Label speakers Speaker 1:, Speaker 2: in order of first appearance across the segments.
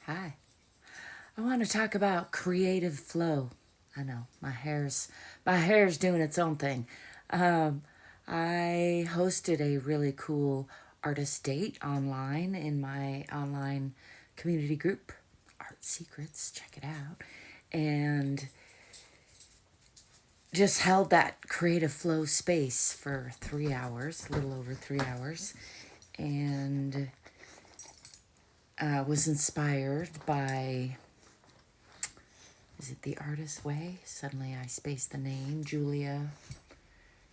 Speaker 1: Hi. I want to talk about creative flow. I know my hair's doing its own thing. Um, I hosted a really cool artist date online in my online community group, Art Secrets. Check it out, and just held that creative flow space for 3 hours, a little over 3 hours, and was inspired by, is it The Artist's Way? Suddenly I spaced the name. Julia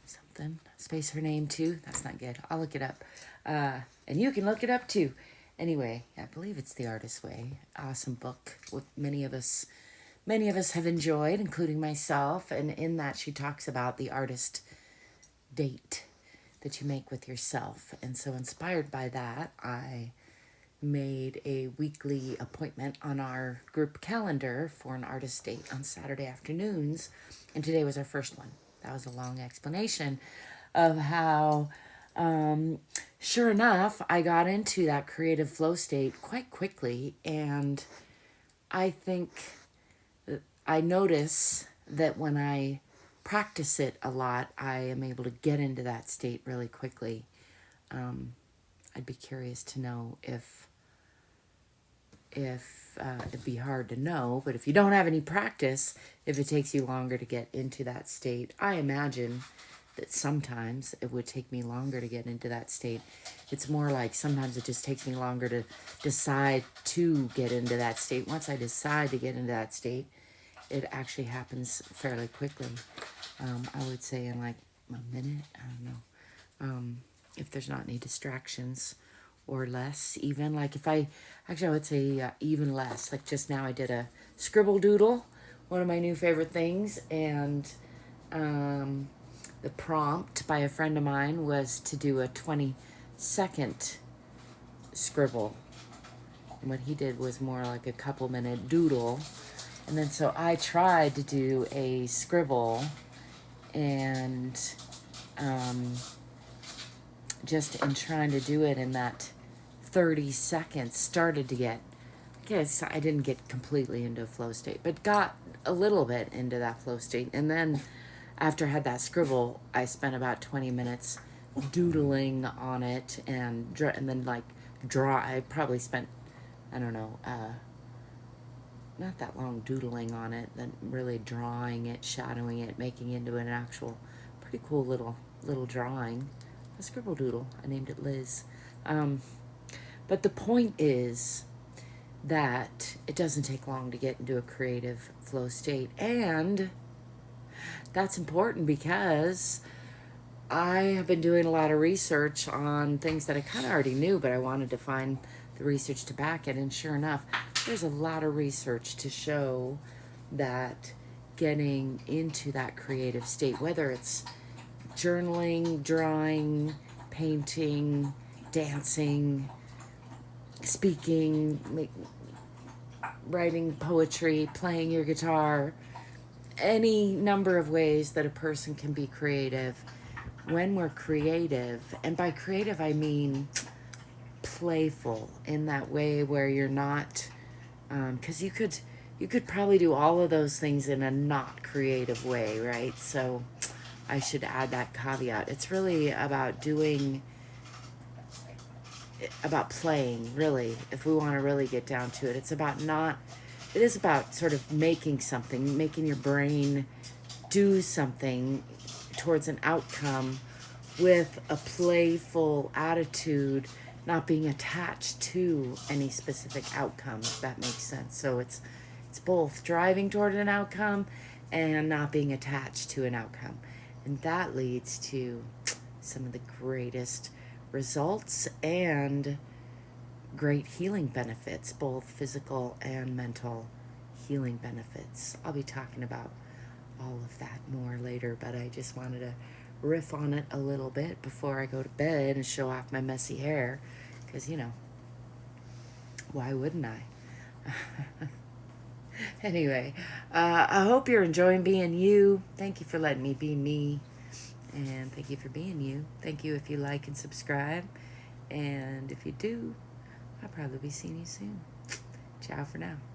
Speaker 1: something. Space her name too. That's not good. I'll look it up. And you can look it up too. Anyway, I believe it's The Artist's Way. Awesome book. What many of us have enjoyed, including myself. And in that she talks about the artist date that you make with yourself. And so inspired by that, I made a weekly appointment on our group calendar for an artist date on Saturday afternoons, and today was our first one. That was a long explanation of how, sure enough, I got into that creative flow state quite quickly, and I think I notice that when I practice it a lot, I am able to get into that state really quickly. I'd be curious to know if it'd be hard to know, but if you don't have any practice, if it takes you longer to get into that state, I imagine that sometimes it would take me longer to get into that state. It's more like sometimes it just takes me longer to decide to get into that state. Once I decide to get into that state, it actually happens fairly quickly. I would say in like a minute, I don't know. If there's not any distractions, or less even. Like if I would say even less. Like just now I did a scribble doodle, one of my new favorite things, and the prompt by a friend of mine was to do a 20-second scribble. And what he did was more like a couple-minute doodle. And then so I tried to do a scribble, and just in trying to do it in that 30 seconds, started to get, I guess I didn't get completely into a flow state, but got a little bit into that flow state. And then after I had that scribble, I spent about 20 minutes doodling on it, and then like draw. I probably spent, I don't know, not that long doodling on it, then really drawing it, shadowing it, making it into an actual pretty cool little drawing. A scribble doodle. I named it Liz. But the point is that it doesn't take long to get into a creative flow state. And that's important because I have been doing a lot of research on things that I kind of already knew, but I wanted to find the research to back it. And sure enough, there's a lot of research to show that getting into that creative state, whether it's journaling, drawing, painting, dancing, speaking, writing poetry, playing your guitar, any number of ways that a person can be creative. When we're creative, and by creative I mean playful, in that way where you're not, because you could probably do all of those things in a not creative way, right? So I should add that caveat. It's really about playing, really. If we want to really get down to it, it is about sort of making something, making your brain do something towards an outcome with a playful attitude, not being attached to any specific outcome, if that makes sense. So it's both driving toward an outcome and not being attached to an outcome. And that leads to some of the greatest results and great healing benefits, both physical and mental healing benefits. I'll be talking about all of that more later, but I just wanted to riff on it a little bit before I go to bed and show off my messy hair, because, why wouldn't I? Anyway, I hope you're enjoying being you. Thank you for letting me be me. And thank you for being you. Thank you if you like and subscribe. And if you do, I'll probably be seeing you soon. Ciao for now.